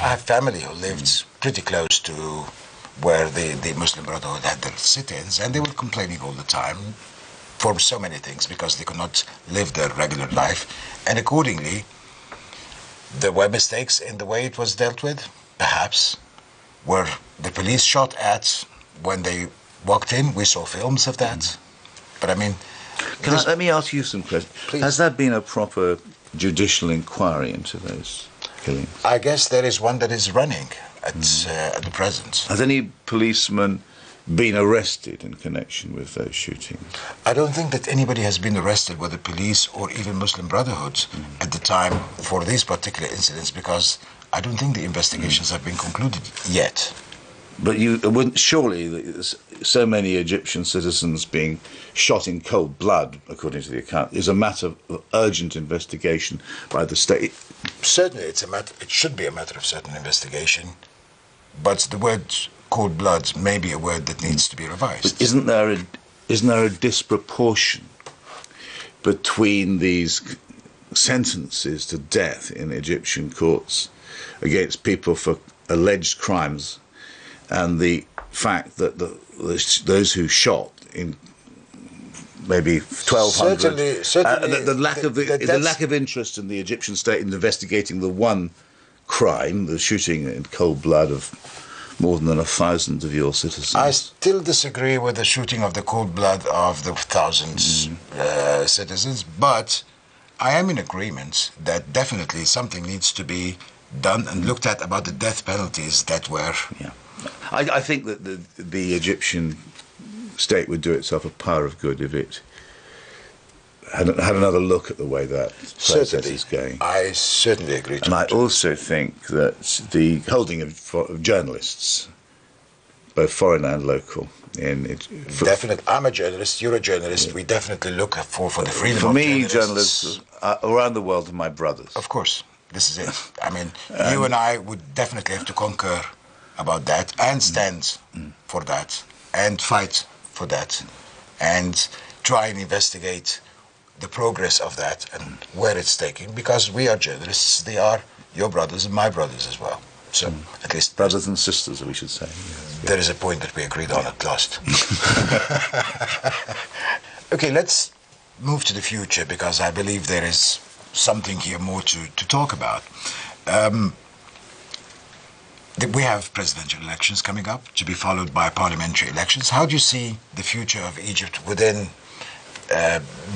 I have family who lived pretty close to where the Muslim Brotherhood had their sit-ins, and they were complaining all the time for so many things because they could not live their regular life. And accordingly, there were mistakes in the way it was dealt with, perhaps, where the police shot at when they walked in. We saw films of that. But I mean... Let me ask you some questions. Please. Has there been a proper judicial inquiry into those killings? I guess there is one that is running at the present. Has any policeman been arrested in connection with those shootings? I don't think that anybody has been arrested, whether police or even Muslim Brotherhood, at the time for these particular incidents, because I don't think the investigations have been concluded yet. But you wouldn't surely, so many Egyptian citizens being shot in cold blood, according to the account, is a matter of urgent investigation by the state. Certainly, it should be a matter of certain investigation, but the word cold blood may be a word that needs to be revised. But isn't there a disproportion between these sentences to death in Egyptian courts against people for alleged crimes and the fact that those who shot in maybe 1,200... Certainly, the lack of interest in the Egyptian state in investigating the one crime, the shooting in cold blood of more than 1,000 of your citizens. I still disagree with the shooting of the cold blood of the thousands citizens, but I am in agreement that definitely something needs to be done and looked at about the death penalties that were... Yeah. I think that the Egyptian state would do itself a power of good if it had another look at the way that process is going. I certainly agree to And that. I also think that the holding of journalists, both foreign and local, Definitely. I'm a journalist, you're a journalist. We definitely look for the freedom for of me, journalists. around the world are my brothers. Of course. This is it. I mean, you and I would definitely have to concur about that and stand for that and fight for that and try and investigate the progress of that and where it's taking, because we are journalists, they are your brothers and my brothers as well. So at least brothers and sisters, we should say. Yes. There is a point that we agreed on at last. Okay, let's move to the future, because I believe there is something here more to talk about. We have presidential elections coming up to be followed by parliamentary elections. How do you see the future of Egypt within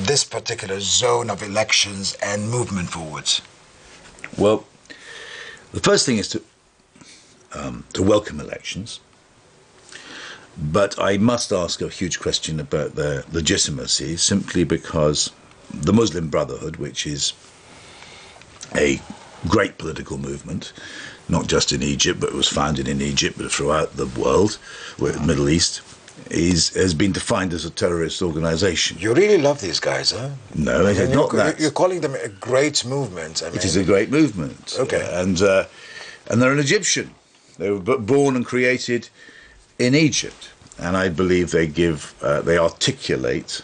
this particular zone of elections and movement forwards? Well, the first thing is to welcome elections, but I must ask a huge question about their legitimacy, simply because the Muslim Brotherhood, which is a great political movement, not just in Egypt, but it was founded in Egypt, but throughout the world, the Middle East, has been defined as a terrorist organization. You really love these guys, huh? No, I mean, not that. You're calling them a great movement. I mean, it is a great movement. Okay. And they're an Egyptian. They were born and created in Egypt. And I believe they articulate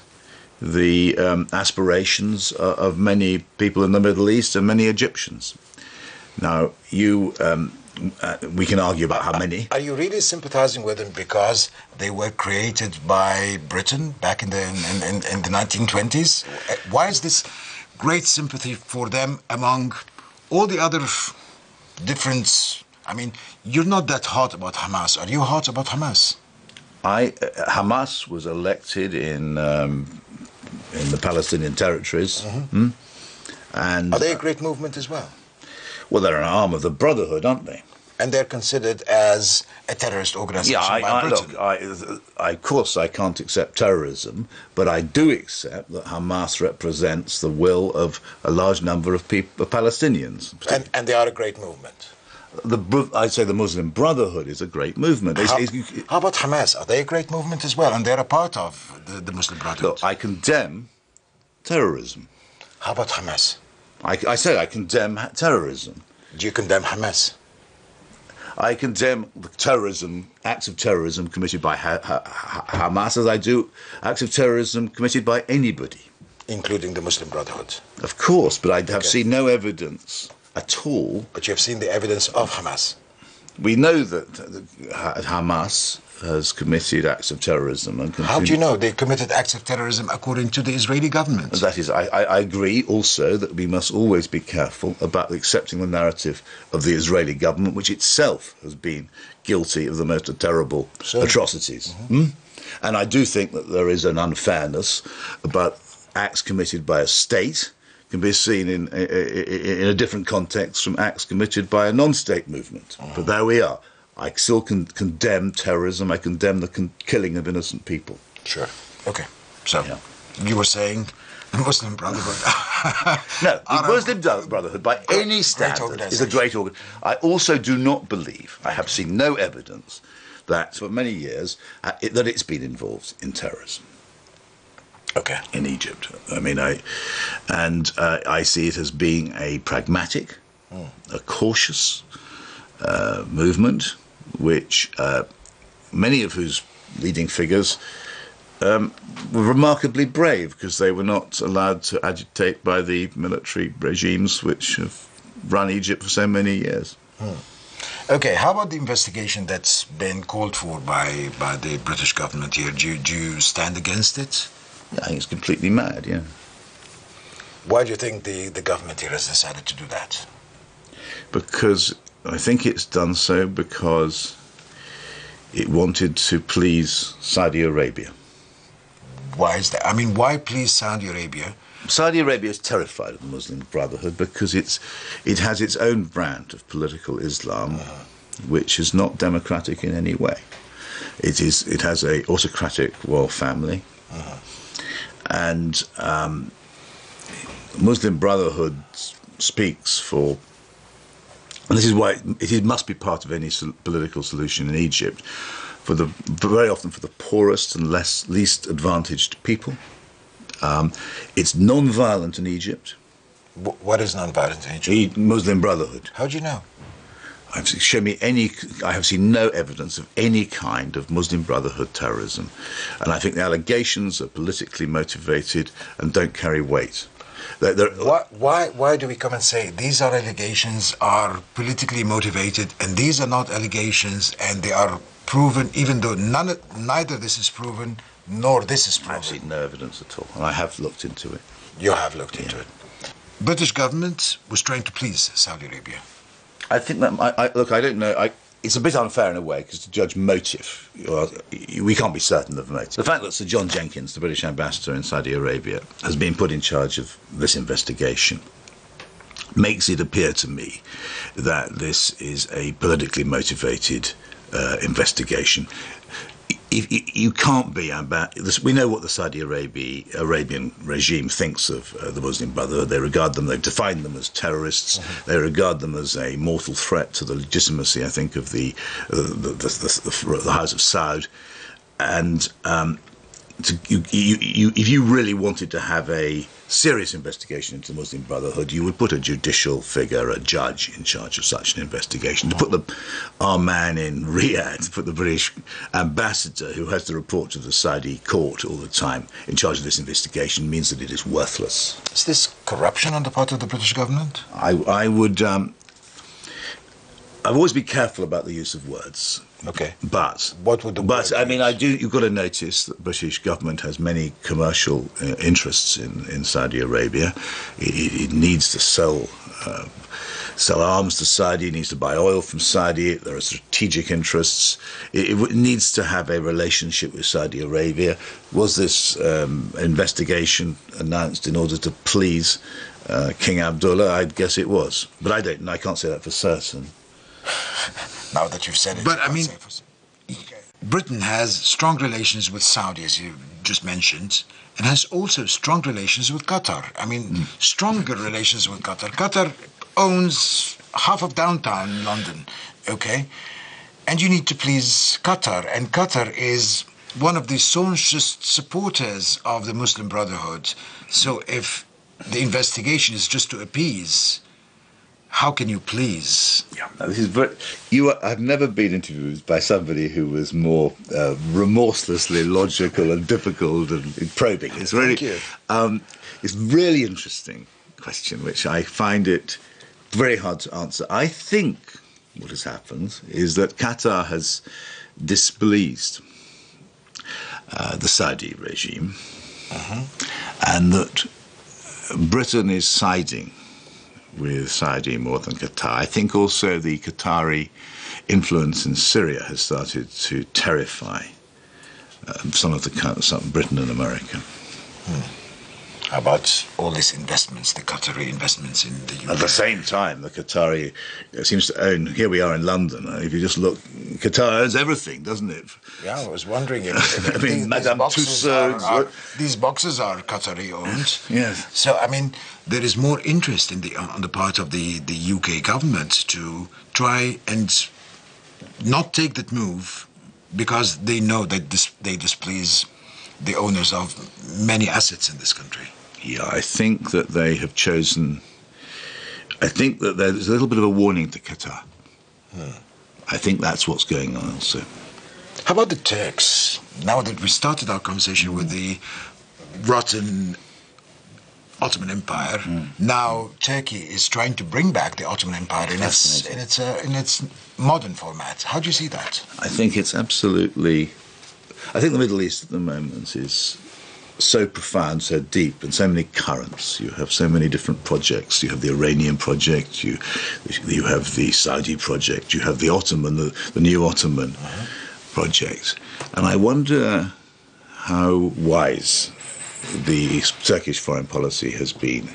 the aspirations of many people in the Middle East and many Egyptians. Now, we can argue about how many. Are you really sympathizing with them because they were created by Britain back in the 1920s? Why is this great sympathy for them among all the other different... I mean, you're not that hot about Hamas. Are you hot about Hamas? Hamas was elected in the Palestinian territories. And are they a great movement as well? Well, they're an arm of the Brotherhood, aren't they? And they're considered as a terrorist organization by Britain. Look, of course I can't accept terrorism, but I do accept that Hamas represents the will of a large number of Palestinians. And they are a great movement. I'd say the Muslim Brotherhood is a great movement. How about Hamas? Are they a great movement as well? And they're a part of the Muslim Brotherhood. Look, I condemn terrorism. How about Hamas? I say I condemn terrorism. Do you condemn Hamas? I condemn the acts of terrorism committed by Hamas, as I do acts of terrorism committed by anybody. Including the Muslim Brotherhood? Of course, but I have seen no evidence at all. But you have seen the evidence of Hamas. We know that Hamas has committed acts of terrorism. And how do you know they committed acts of terrorism according to the Israeli government? That is, I agree also that we must always be careful about accepting the narrative of the Israeli government, which itself has been guilty of the most terrible atrocities. And I do think that there is an unfairness about acts committed by a state can be seen in a different context from acts committed by a non-state movement. But there we are. I still condemn terrorism. I condemn the killing of innocent people. Sure. Okay. So, you were saying the Muslim Brotherhood. No, the Muslim Brotherhood, by any standard, is a great organ. I also do not believe, I have seen no evidence, that for many years, that it's been involved in terrorism. Okay. In Egypt. I mean, I see it as being a pragmatic, a cautious movement, which many of whose leading figures were remarkably brave because they were not allowed to agitate by the military regimes which have run Egypt for so many years. Okay, how about the investigation that's been called for by the British government here? Do you stand against it? I think it's completely mad, yeah. Why do you think the government here has decided to do that? Because I think it's done so because it wanted to please Saudi Arabia. Why is that? I mean, why please Saudi Arabia? Saudi Arabia is terrified of the Muslim Brotherhood because it has its own brand of political Islam, which is not democratic in any way. It has a autocratic royal family. And Muslim Brotherhood speaks for, and this is why it must be part of any political solution in Egypt, very often for the poorest and least advantaged people. It's non-violent in Egypt. What is non-violent in Egypt? Muslim Brotherhood. How do you know? I have seen no evidence of any kind of Muslim Brotherhood terrorism, and I think the allegations are politically motivated and don't carry weight. Why do we come and say these are allegations are politically motivated and these are not allegations and they are proven, even though neither this is proven nor this is proven? I've seen no evidence at all, and I have looked into it. You have looked into it. British government was trying to please Saudi Arabia. I think that, look, I don't know. It's a bit unfair in a way, because to judge motive, we can't be certain of motive. The fact that Sir John Jenkins, the British ambassador in Saudi Arabia, has been put in charge of this investigation makes it appear to me that this is a politically motivated investigation. You can't be we know what the Saudi Arabian regime thinks of the Muslim Brotherhood. They've defined them as terrorists. They regard them as a mortal threat to the legitimacy, I think, of the House of Saud. And if you really wanted to have a serious investigation into the Muslim Brotherhood, you would put a judicial figure, a judge, in charge of such an investigation. To put our man in Riyadh, to put the British ambassador, who has to report to the Saudi court all the time, in charge of this investigation means that it is worthless. Is this corruption on the part of the British government? I would... I've always been careful about the use of words. Okay. But what would the I mean, you've got to notice that the British government has many commercial interests in Saudi Arabia. It needs to sell arms to Saudi. It needs to buy oil from Saudi. There are strategic interests. It needs to have a relationship with Saudi Arabia. Was this investigation announced in order to please King Abdullah? I guess it was, but I can't say that for certain. Now that you've said it. But I mean, Britain has strong relations with Saudi, as you just mentioned, and has also strong relations with Qatar. I mean, stronger relations with Qatar. Qatar owns half of downtown London, okay? And you need to please Qatar, and Qatar is one of the staunchest supporters of the Muslim Brotherhood. So if the investigation is just to appease, how can you please? Yeah, this is I've never been interviewed by somebody who was more remorselessly logical and difficult and probing. It's really, it's really interesting question, which I find it very hard to answer. I think what has happened is that Qatar has displeased the Saudi regime, and that Britain is siding with Saudi more than Qatar. I think also the Qatari influence in Syria has started to terrify some Britain and America. How about all these investments, the Qatari investments in the UK? At the same time, the Qatari seems to own, here we are in London, if you just look, Qatar owns everything, doesn't it? Yeah, I was wondering if I mean, Madame Tussauds. These boxes are Qatari owned. Yes. So, I mean, there is more interest on the part of the UK government to try and not take that move because they know that they displease the owners of many assets in this country. Yeah, I think that they have chosen... I think that there's a little bit of a warning to Qatar. I think that's what's going on also. How about the Turks? Now that we started our conversation with the rotten Ottoman Empire, now Turkey is trying to bring back the Ottoman Empire in its modern format. How do you see that? I think it's absolutely... I think the Middle East at the moment is so profound, so deep, and so many currents. You have so many different projects. You have the Iranian project, you have the Saudi project, you have the Ottoman, the new Ottoman project. And I wonder how wise the Turkish foreign policy has been.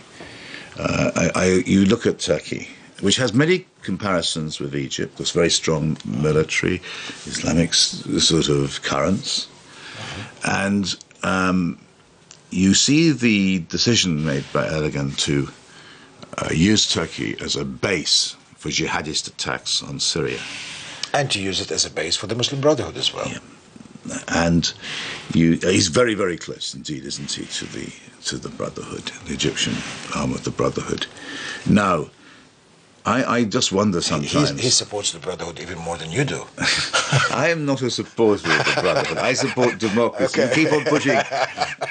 You look at Turkey, which has many comparisons with Egypt. There's very strong military, Islamic sort of currents. And you see the decision made by Erdogan to use Turkey as a base for jihadist attacks on Syria. And to use it as a base for the Muslim Brotherhood as well. Yeah. And he's very, very close indeed, isn't he, to the Brotherhood, the Egyptian arm of the Brotherhood. Now, I just wonder sometimes... He supports the Brotherhood even more than you do. I am not a supporter of the Brotherhood. I support democracy. Okay. You keep on putting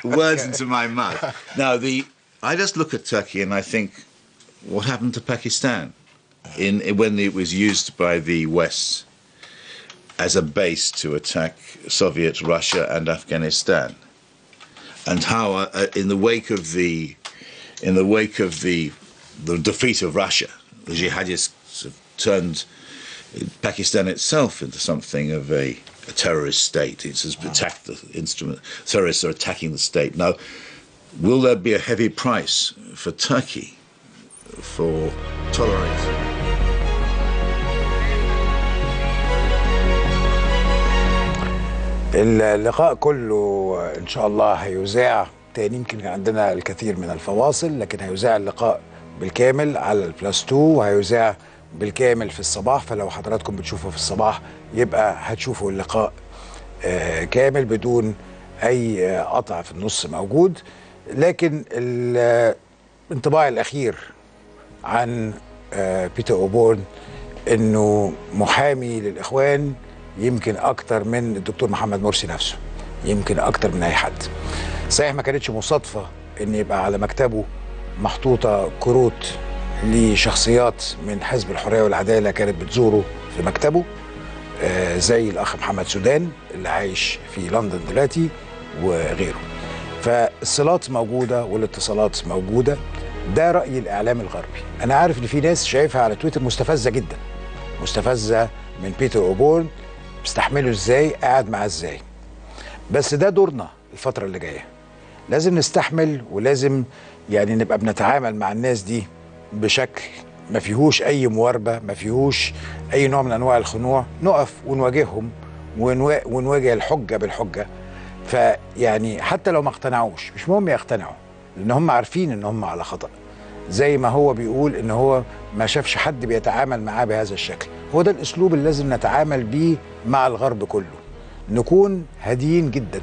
words into my mouth. Now, I just look at Turkey and I think, what happened to Pakistan when it was used by the West as a base to attack Soviet Russia and Afghanistan? And how, in the wake of the defeat of Russia, the jihadists have turned Pakistan itself into something of a terrorist state. It's attacked the instrument. Terrorists are attacking the state. Now, will there be a heavy price for Turkey for tolerating? اللقاء كله إن شاء الله هيذاع تاني. يمكن عندنا الكثير من الفواصل، لكن هيذاع اللقاء بالكامل على البلاس 2 وهيذاع بالكامل في الصباح. فلو حضراتكم بتشوفوا في الصباح يبقى هتشوفوا اللقاء كامل بدون أي قطع في النص موجود. لكن الانطباع الأخير عن بيتر أوبورن إنه محامي للإخوان يمكن أكتر من الدكتور محمد مرسي نفسه، يمكن أكتر من أي حد. صحيح ما كانتش مصادفة إن يبقى على مكتبه محطوطة كروت لشخصيات من حزب الحرية والعدالة كانت بتزوره في مكتبه، زي الأخ محمد سودان اللي عايش في لندن دلوقتي وغيره. فالصلات موجودة والاتصالات موجودة. ده رأي الإعلام الغربي. أنا عارف إن في ناس شايفها على تويتر مستفزة جدا، مستفزة من بيتر أوبورن، بيستحمله إزاي، قاعد معاه إزاي. بس ده دورنا الفترة اللي جاية، لازم نستحمل ولازم يعني نبقى بنتعامل مع الناس دي بشكل ما فيهوش أي مواربة، ما فيهوش أي نوع من أنواع الخنوع. نقف ونواجههم ونواجه الحجة بالحجة. فيعني حتى لو ما اقتنعوش مش مهم يقتنعوا، لأن هم عارفين إن هم على خطأ. زي ما هو بيقول إن هو ما شافش حد بيتعامل معاه بهذا الشكل. هو ده الأسلوب اللي لازم نتعامل بيه مع الغرب كله. نكون هاديين جدا،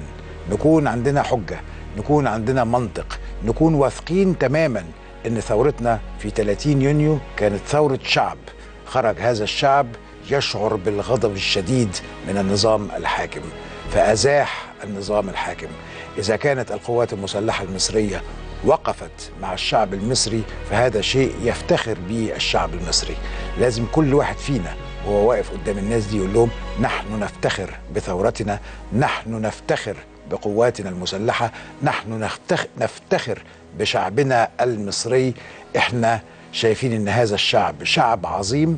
نكون عندنا حجة، نكون عندنا منطق، نكون واثقين تماما ان ثورتنا في 30 يونيو كانت ثورة شعب. خرج هذا الشعب يشعر بالغضب الشديد من النظام الحاكم فأزاح النظام الحاكم. إذا كانت القوات المسلحة المصرية وقفت مع الشعب المصري، فهذا شيء يفتخر به الشعب المصري. لازم كل واحد فينا وهو واقف قدام الناس دي يقول لهم نحن نفتخر بثورتنا، نحن نفتخر بقواتنا المسلحة، نحن نفتخر بشعبنا المصري. احنا شايفين ان هذا الشعب شعب عظيم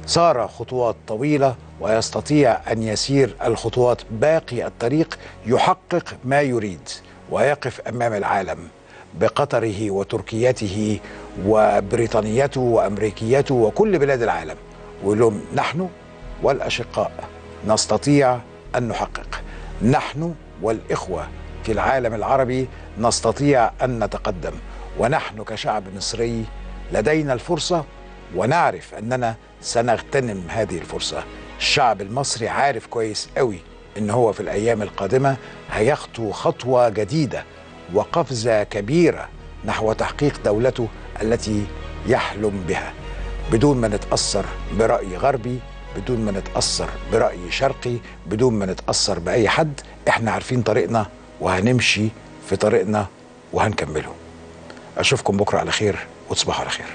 سار خطوات طويلة ويستطيع أن يسير الخطوات باقي الطريق، يحقق ما يريد ويقف أمام العالم بقطره وتركيته وبريطانيته وأمريكيته وكل بلاد العالم ويقول لهم نحن والأشقاء نستطيع أن نحقق، نحن والإخوة في العالم العربي نستطيع أن نتقدم، ونحن كشعب مصري لدينا الفرصة ونعرف أننا سنغتنم هذه الفرصة. الشعب المصري عارف كويس قوي إن هو في الأيام القادمة هيخطو خطوة جديدة وقفزة كبيرة نحو تحقيق دولته التي يحلم بها، بدون ما نتأثر برأي غربي، بدون ما نتأثر برأي شرقي، بدون ما نتأثر بأي حد. احنا عارفين طريقنا وهنمشي في طريقنا وهنكمله. أشوفكم بكرة على خير وتصبحوا على خير.